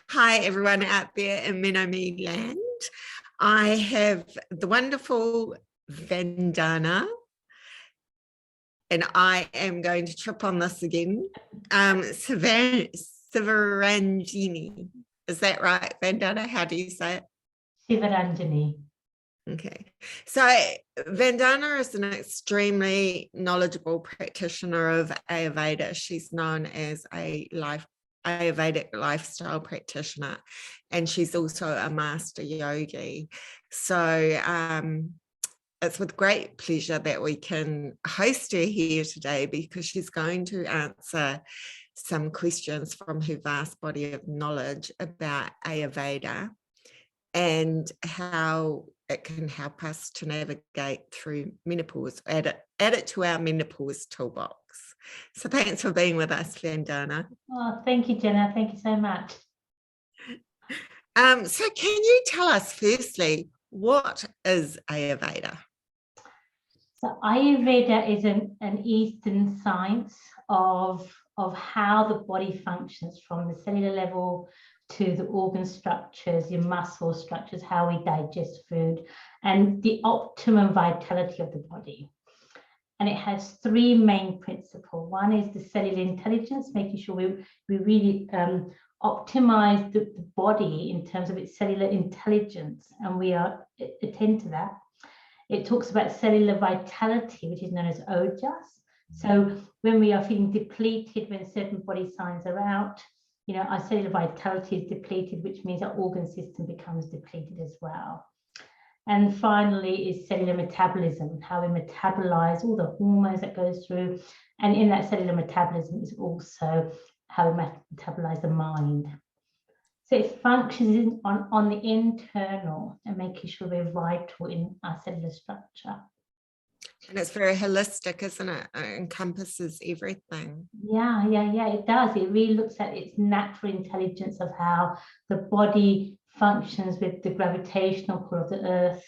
Hi, everyone out there in MenoMe land. I have the wonderful Vandana, and I am going to trip on this again. Sivaranjini. Is that right, Vandana? How do you say it? Sivaranjini. Okay. So Vandana is an extremely knowledgeable practitioner of Ayurveda. She's known as a Ayurvedic lifestyle practitioner, and she's also a master yogi. So it's with great pleasure that we can host her here today, because she's going to answer some questions from her vast body of knowledge about Ayurveda and how it can help us to navigate through menopause, add it to our menopause toolbox. So thanks for being with us, Vandana. Oh, thank you, Jenna. Thank you so much. So can you tell us firstly, what is Ayurveda? So Ayurveda is an Eastern science of how the body functions, from the cellular level to the organ structures, your muscle structures, how we digest food, and the optimum vitality of the body. And it has three main principles. One is the cellular intelligence, making sure we really optimize the body in terms of its cellular intelligence, and we attend to that. It talks about cellular vitality, which is known as ojas. So when we are feeling depleted, when certain body signs are out, our cellular vitality is depleted, which means our organ system becomes depleted as well. And finally is cellular metabolism, how we metabolize all the hormones that goes through. And in that cellular metabolism is also how we metabolize the mind. So it functions on the internal and making sure we're vital in our cellular structure. And it's very holistic, isn't it? It encompasses everything. Yeah, it does. It really looks at its natural intelligence of how the body functions with the gravitational pull of the earth,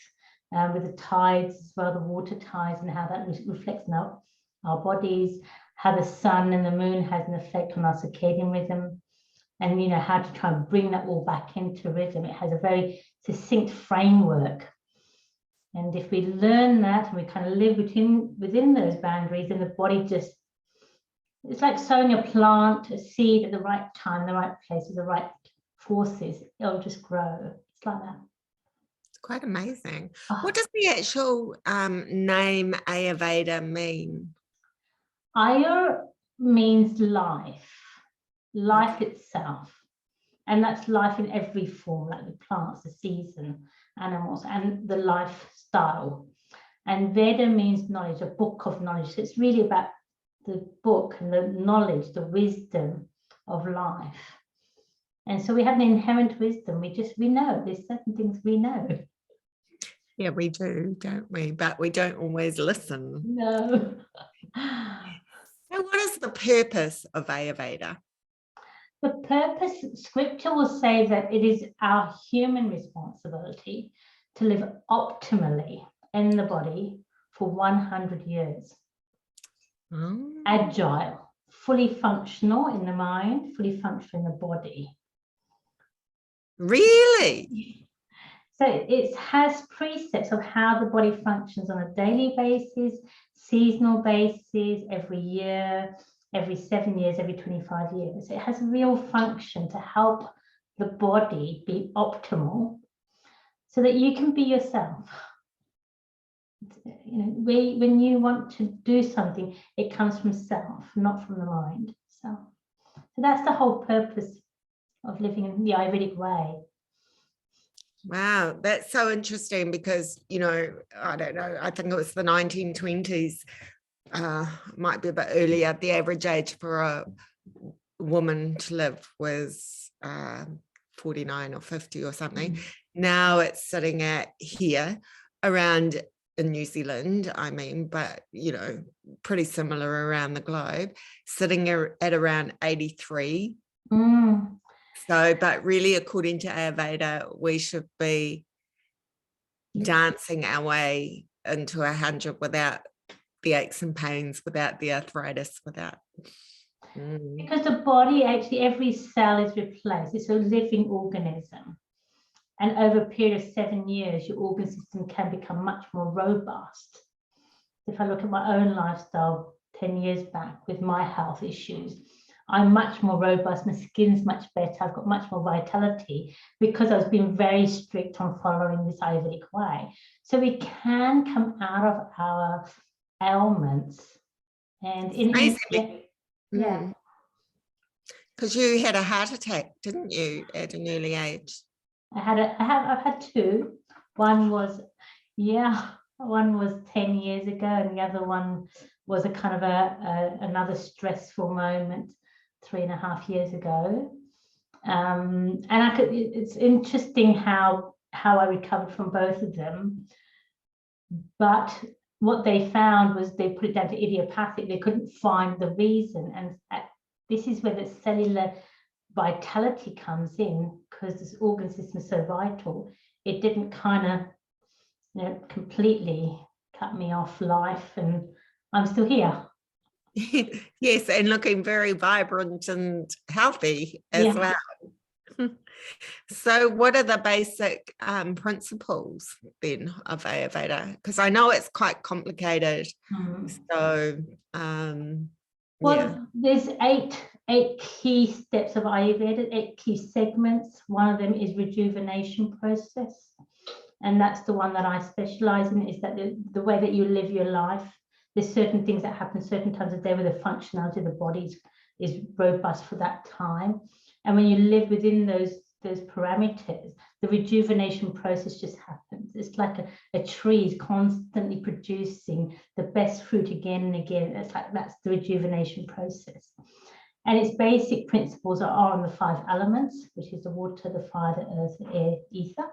with the tides as well, the water tides, and how that reflects on our bodies, how the sun and the moon has an effect on our circadian rhythm, and how to try and bring that all back into rhythm. It has a very succinct framework. And if we learn that and we kind of live within those boundaries, then the body it's like sowing a plant, a seed at the right time, the right place, with the right forces, it'll just grow. It's like that. It's quite amazing. What does the actual name Ayurveda mean? Ayur means life itself. And that's life in every form, like the plants, the season, animals, and the lifestyle. And Veda means knowledge, a book of knowledge. So it's really about the book and the knowledge, the wisdom of life. And so we have an inherent wisdom. We know there's certain things we know. Yeah, we do, don't we? But we don't always listen. No. So what is the purpose of Ayurveda? The purpose, scripture will say that it is our human responsibility to live optimally in the body for 100 years. Oh. Agile, fully functional in the mind, fully functional in the body. Really? So it has precepts of how the body functions on a daily basis, seasonal basis, every year, every 7 years, every 25 years. It has a real function to help the body be optimal so that you can be yourself. When you want to do something, it comes from self, not from the mind. So that's the whole purpose of living in the Ayurvedic way. Wow, that's so interesting, because, I don't know, I think it was the 1920s, might be a bit earlier. The average age for a woman to live was 49 or 50 or something. Mm. Now it's sitting at here around in New Zealand, but pretty similar around the globe, sitting at around 83. Mm. So, but really, according to Ayurveda, we should be dancing our way into 100 without the aches and pains, without the arthritis, without. Because the body, actually, every cell is replaced. It's a living organism. And over a period of 7 years, your organ system can become much more robust. If I look at my own lifestyle 10 years back with my health issues, I'm much more robust, my skin's much better, I've got much more vitality because I was being very strict on following this Ayurvedic way. So we can come out of our ailments. And yeah. Because you had a heart attack, didn't you, at an early age? I've had two. One was 10 years ago, and the other one was a kind of another stressful moment 3.5 years ago. And it's interesting how I recovered from both of them. But what they found was they put it down to idiopathic. They couldn't find the reason, and this is where the cellular vitality comes in, because this organ system is so vital. It didn't kind of completely cut me off life, and I'm still here. Yes, and looking very vibrant and healthy as well. So what are the basic principles then of Ayurveda? Because I know it's quite complicated. So there's eight key steps of Ayurveda, 8 key segments. One of them is rejuvenation process, and that's the one that I specialize in. Is that the way that you live your life. There's certain things that happen certain times of day where the functionality of the body is robust for that time, and when you live within those parameters, the rejuvenation process just happens. It's like a tree is constantly producing the best fruit again and again. That's the rejuvenation process. And its basic principles are on the 5 elements, which is the water, the fire, the earth, the air, ether.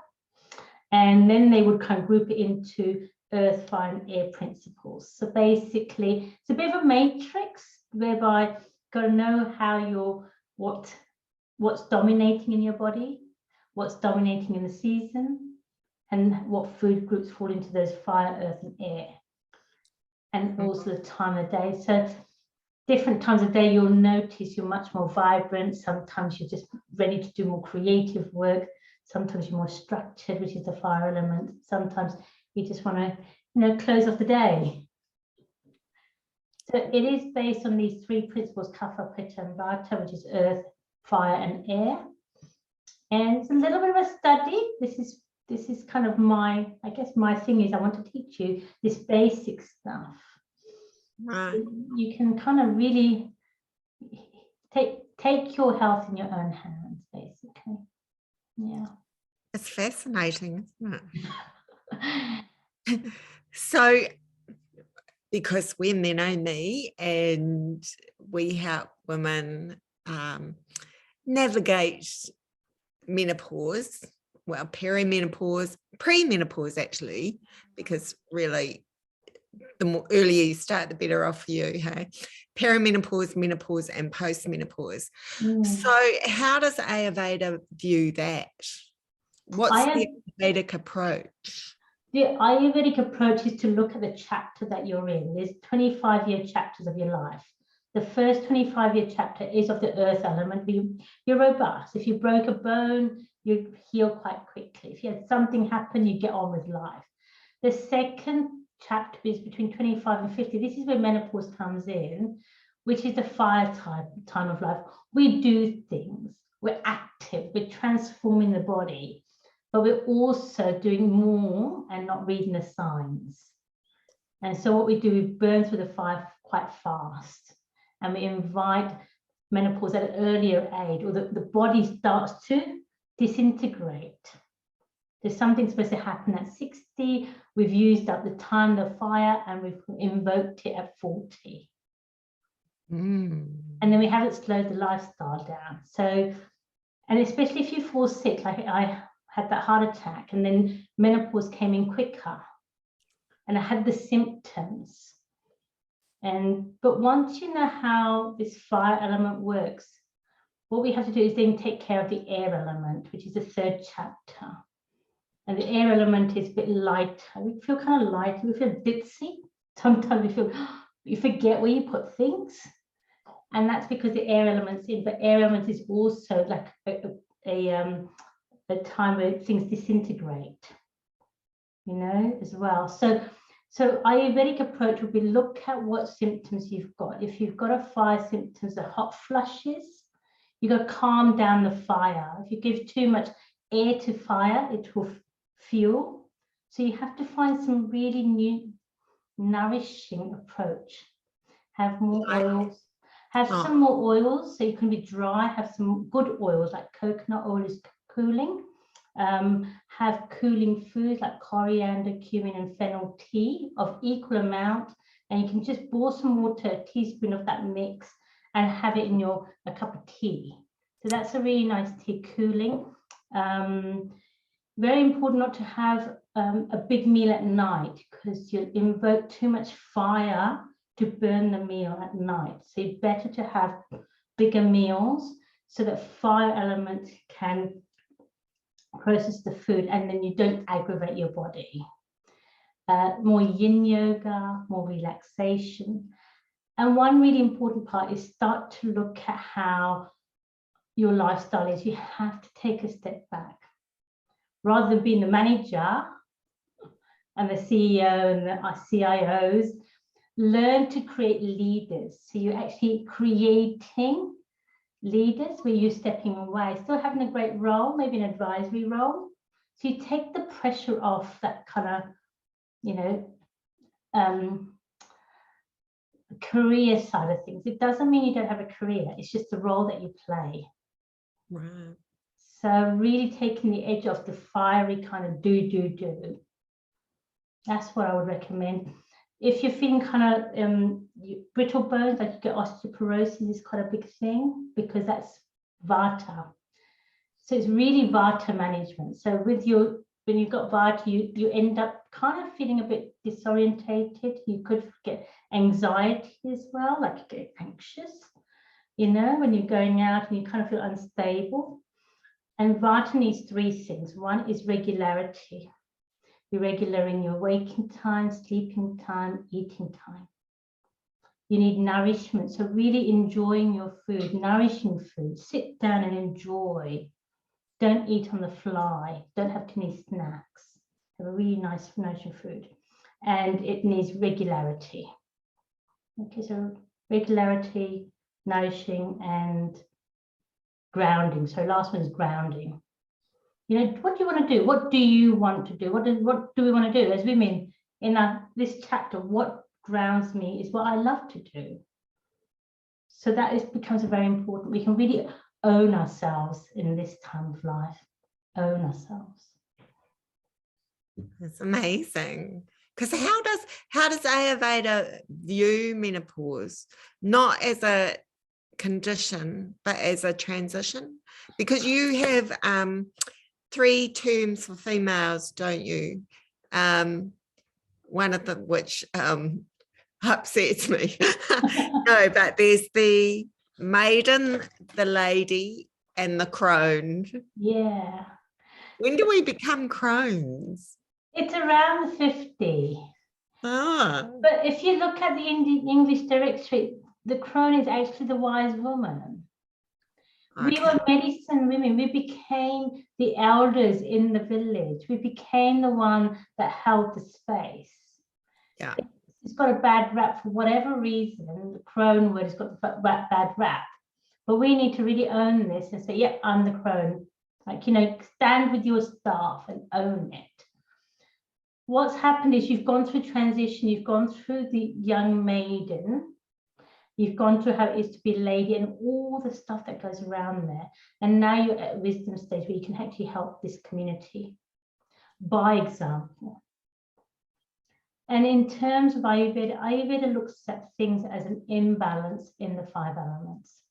And then they would kind of group it into earth, fire, and air principles. So basically, it's a bit of a matrix whereby you've got to know how what's dominating in your body, what's dominating in the season, and what food groups fall into those fire, earth, and air. And also the time of day. So different times of day, you'll notice you're much more vibrant. Sometimes you're just ready to do more creative work. Sometimes you're more structured, which is the fire element. Sometimes you just want to, close off the day. So it is based on these 3 principles, kapha, pitta, and vata, which is earth, fire, and air. And it's a little bit of a study. This is kind of my thing is I want to teach you this basic stuff. Right. So you can kind of really take your health in your own hands, basically. Yeah. It's fascinating, isn't it? So, because we're MenoMe and we help women navigate menopause, well, perimenopause, premenopause actually, because really the more earlier you start, the better off for you, hey? Perimenopause, menopause, and post-menopause. So how does Ayurveda view that? What's the Ayurvedic approach? The Ayurvedic approach is to look at the chapter that you're in. There's 25-year chapters of your life. The first 25-year chapter is of the earth element. You're robust. If you broke a bone, you heal quite quickly. If you had something happen, you get on with life. The second chapter is between 25 and 50. This is where menopause comes in, which is the fire time of life. We do things. We're active. We're transforming the body. But we're also doing more and not reading the signs. And so what we do, we burn through the fire quite fast. And we invite menopause at an earlier age, or the body starts to disintegrate. There's something supposed to happen at 60. We've used up the time, the fire, and we've invoked it at 40. And then we haven't slowed the lifestyle down. So, and especially if you fall sick, like I had that heart attack, and then menopause came in quicker, and I had the symptoms. But once you know how this fire element works, what we have to do is then take care of the air element, which is the 3rd chapter. And the air element is a bit lighter. We feel kind of lighter. We feel ditzy. Sometimes we feel you forget where you put things. And that's because the air element's in, but air element is also like a time where things disintegrate, you know, as well. So Ayurvedic approach would be look at what symptoms you've got. If you've got a fire symptoms, the hot flushes, you've got to calm down the fire. If you give too much air to fire, it will fuel. So you have to find some really new, nourishing approach. Have more oils. Have some more oils, so you can be dry. Have some good oils, like coconut oil is cooling. Have cooling foods like coriander, cumin, and fennel tea of equal amount. And you can just boil some water, a teaspoon of that mix, and have it in a cup of tea. So that's a really nice tea, cooling. Very important not to have a big meal at night, because you'll invoke too much fire to burn the meal at night. So it's better to have bigger meals so that fire element can process the food, and then you don't aggravate your body. More yin yoga, more relaxation. And one really important part is start to look at how your lifestyle is. You have to take a step back. Rather than being the manager and the CEO and the CIOs, learn to create leaders. So you're actually creating leaders where you're stepping away, still having a great role, maybe an advisory role. So you take the pressure off that kind of, you know, career side of things. It doesn't mean you don't have a career. It's just the role that you play. Right. So really taking the edge off the fiery kind of do. That's what I would recommend. If you're feeling kind of brittle bones, like you get osteoporosis, is quite a big thing, because that's Vata. So it's really Vata management. So with when you've got Vata, you end up kind of feeling a bit disorientated. You could get anxiety as well, like you get anxious, you know, when you're going out and you kind of feel unstable. And Vata needs three things. One is regularity. You're regular in your waking time, sleeping time, eating time. You need nourishment. So really enjoying your food, nourishing food. Sit down and enjoy. Don't eat on the fly. Don't have too many snacks. Have a really nice, nourishing food. And it needs regularity. Okay, so regularity, nourishing, and grounding. So last one is grounding. You know, what do you want to do? What do you want to do? What do we want to do as women in this chapter? What grounds me is what I love to do. So that becomes very important. We can really own ourselves in this time of life. Own ourselves. That's amazing. Because how does Ayurveda view menopause? Not as a condition, but as a transition? Because you have 3 terms for females, don't you? One of them which upsets me. No, but there's the maiden, the lady, and the crone. Yeah. When do we become crones? It's around 50. Ah. But if you look at the English directory, the crone is actually the wise woman. Okay. We were medicine women. We became the elders in the village. We became the one that held the space. Yeah. It's got a bad rap for whatever reason. The crone word has got a bad rap. But we need to really own this and say, yeah, I'm the crone. Like, you know, stand with your staff and own it. What's happened is you've gone through transition. You've gone through the young maiden. You've gone through how it is to be a lady and all the stuff that goes around there. And now you're at a wisdom stage where you can actually help this community by example. And in terms of Ayurveda, Ayurveda looks at things as an imbalance in the 5 elements.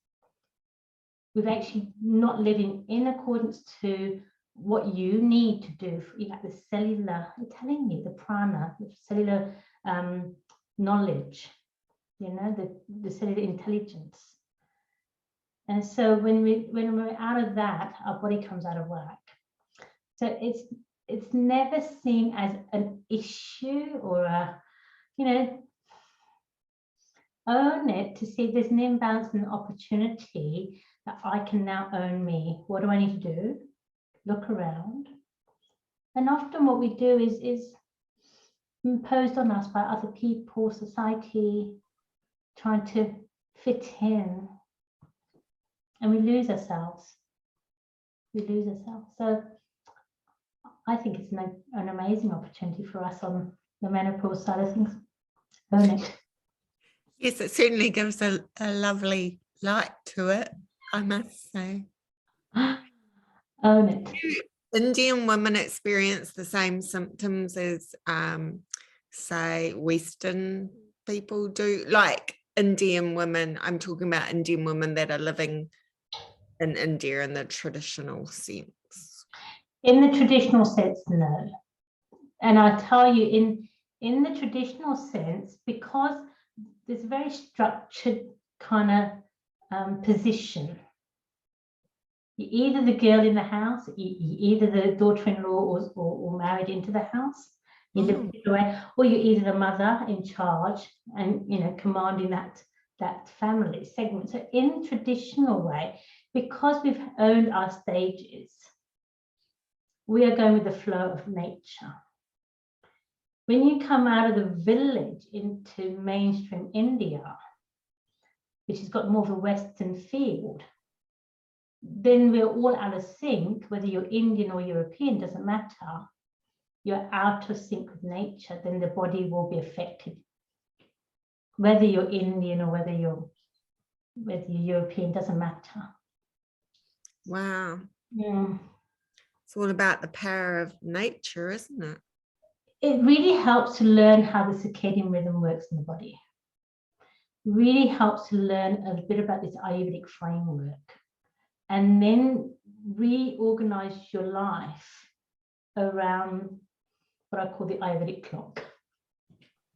We've actually not living in accordance to what you need to do, for, like the cellular, I'm telling you, the prana, the cellular knowledge, you know, the cellular intelligence. And so when we're out of that, our body comes out of whack. So it's never seen as an issue or a, you know, own it to see if there's an imbalance and an opportunity that I can now own me. What do I need to do? Look around. And often what we do is imposed on us by other people, society, trying to fit in. And we lose ourselves. We lose ourselves. So I think it's an amazing opportunity for us on the menopause side of things. Own it. Yes, it certainly gives a lovely light to it, I must say. Own it. Do Indian women experience the same symptoms as, say, Western people do? Like Indian women, I'm talking about Indian women that are living in India in the traditional sense. In the traditional sense, no. And I tell you, in the traditional sense, because there's a very structured kind of position. You're either the girl in the house, you're either the daughter-in-law or married into the house, you live away, or you're either the mother in charge and commanding that family segment. So in traditional way, because we've owned our stages, we are going with the flow of nature. When you come out of the village into mainstream India, which has got more of a Western field, then we're all out of sync, whether you're Indian or European, doesn't matter. You're out of sync with nature, then the body will be affected. Whether you're Indian or whether you're European, doesn't matter. Wow. Yeah. It's all about the power of nature, isn't it? It really helps to learn how the circadian rhythm works in the body. Really helps to learn a bit about this Ayurvedic framework. And then reorganize your life around what I call the Ayurvedic clock.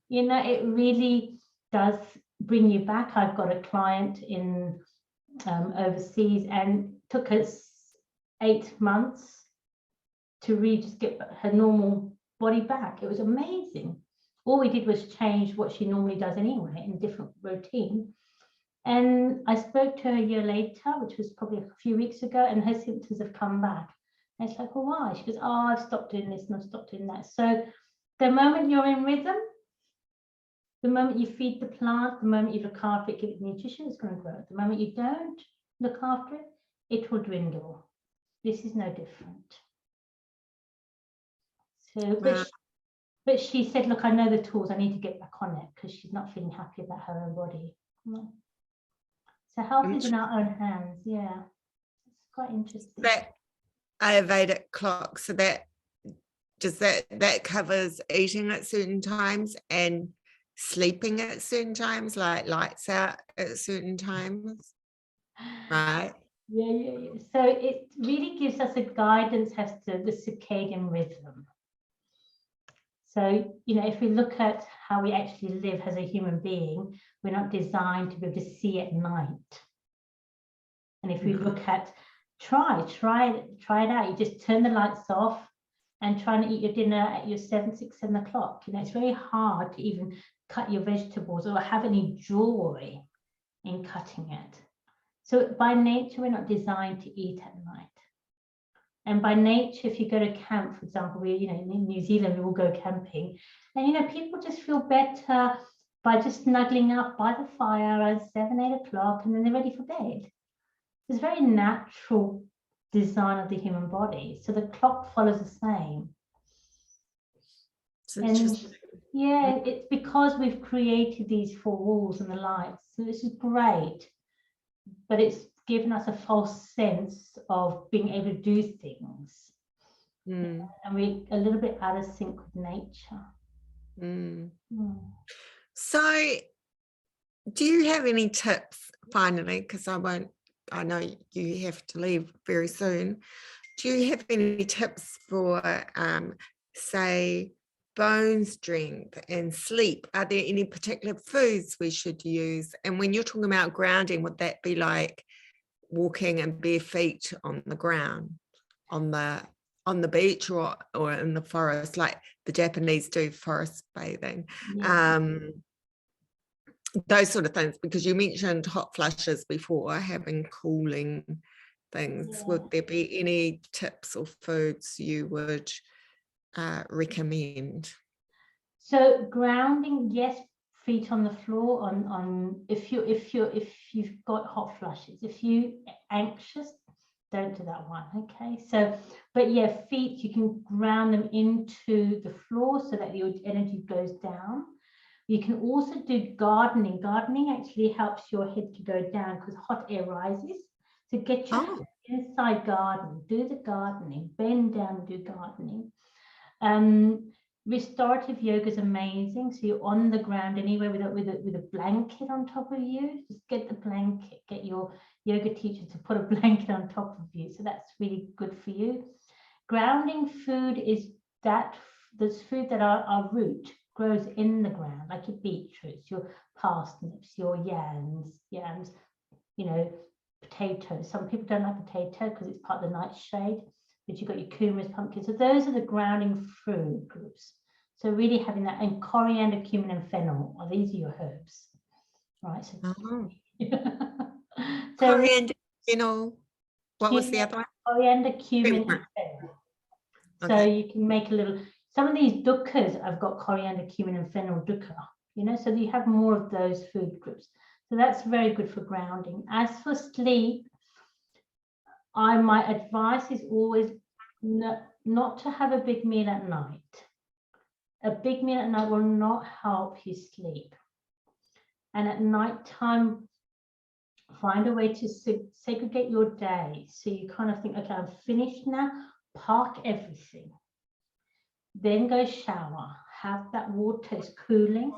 It really does bring you back. I've got a client in overseas, and took us 8 months to really just get her normal body back. It was amazing. All we did was change what she normally does anyway in a different routine. And I spoke to her a year later, which was probably a few weeks ago, and her symptoms have come back. And it's like, well, why? She goes, oh, I've stopped doing this and I've stopped doing that. So the moment you're in rhythm, the moment you feed the plant, the moment you look after it, give it nutrition, it's going to grow. The moment you don't look after it, it will dwindle. This is no different. So, but she said, look, I know the tools, I need to get back on it, because she's not feeling happy about her own body. So health is in our own hands. Yeah, it's quite interesting. That Ayurvedic clock, so that covers eating at certain times and sleeping at certain times, like lights out at certain times, right? Yeah. So it really gives us a guidance as to the circadian rhythm. So, if we look at how we actually live as a human being, we're not designed to be able to see at night. And if we look at, try it out. You just turn the lights off and try and eat your dinner at your 6, 7 o'clock. It's very hard to even cut your vegetables or have any joy in cutting it. So by nature, we're not designed to eat at night. And by nature, if you go to camp, for example, in New Zealand, we all go camping, and people just feel better by just snuggling up by the fire at 7, 8 o'clock, and then they're ready for bed. It's a very natural design of the human body. So the clock follows the same. And yeah, it's because we've created these 4 walls and the lights. So this is great, but it's given us a false sense of being able to do things. And we're a little bit out of sync with nature. So do you have any tips, finally, because I know you have to leave very soon. Do you have any tips for, say, bone strength and sleep? Are there any particular foods we should use? And when you're talking about grounding, would that be like walking and bare feet on the ground, on the beach or in the forest, like the Japanese do forest bathing? Yeah. those sort of things, because you mentioned hot flushes before, having cooling things. Yeah. Would there be any tips or foods you would recommend? So grounding, yes, feet on the floor. On if you've got hot flushes, if you anxious, don't do that one. Okay, so but yeah, feet, you can ground them into the floor so that your energy goes down. You can also do gardening. Gardening actually helps your head to go down because hot air rises. So get your inside garden, do the gardening, bend down, do gardening. Restorative yoga is amazing. So you're on the ground anyway with a blanket on top of you. Just get the blanket, get your yoga teacher to put a blanket on top of you. So that's really good for you. Grounding food is there's food that our root grows in the ground, like your beetroots, your parsnips, your yams, you know, potatoes. Some people don't like potato because it's part of the nightshade, but you've got your kumaras, pumpkins. So those are the grounding food groups. So really having that, and coriander, cumin, and fennel. These are your herbs, right? So, so coriander, fennel. What was the other one? Coriander, cumin, and fennel. So Okay. you can make a little. Some of these dukkas have got coriander, cumin, and fennel dukka. You know, so you have more of those food groups. So that's very good for grounding. As for sleep, my advice is always not to have a big meal at night. A big meal at night will not help you sleep. And at night time, find a way to segregate your day. So you kind of think, okay, I'm finished now, park everything. Then go shower, have that water is cooling.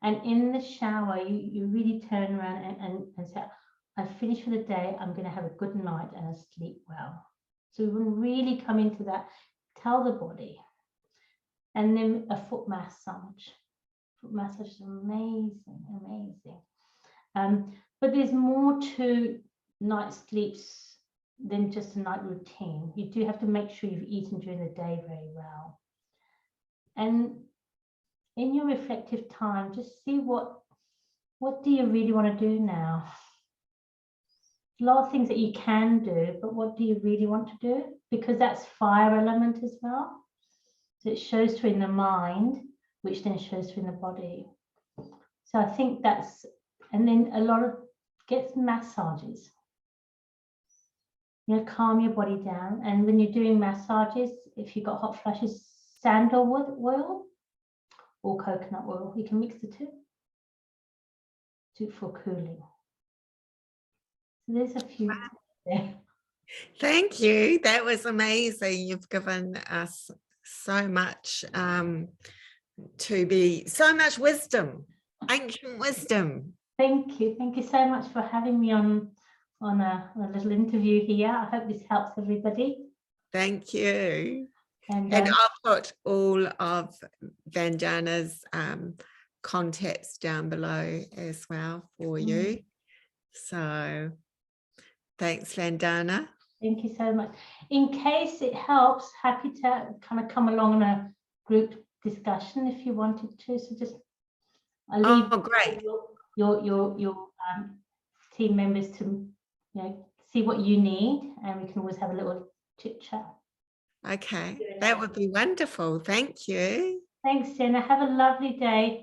And in the shower, you really turn around and say, I finished for the day, I'm going to have a good night and I sleep well. So we will really come into that, tell the body. And then a foot massage. Foot massage is amazing, amazing. But there's more to night sleeps than just a night routine. You do have to make sure you've eaten during the day very well. And in your reflective time, just see what do you really want to do now? A lot of things that you can do, but what do you really want to do? Because that's fire element as well. So it shows through in the mind, which then shows through in the body. So I think that's, and then a lot of, get massages. You know, calm your body down. And when you're doing massages, if you've got hot flushes, sandalwood oil or coconut oil, you can mix the two for cooling. So there's a few there. Thank you. That was amazing. You've given us so much so much wisdom, ancient wisdom. Thank you. Thank you so much for having me on a little interview here. I hope this helps everybody. Thank you. And I'll put all of Vandana's contacts down below as well for you. So thanks, Vandana. Thank you so much. In case it helps, happy to kind of come along on a group discussion if you wanted to. So just I'll leave great. your team members to see what you need, and we can always have a little chit chat. Okay, that would be wonderful. Thank you. Thanks, Jenna. Have a lovely day.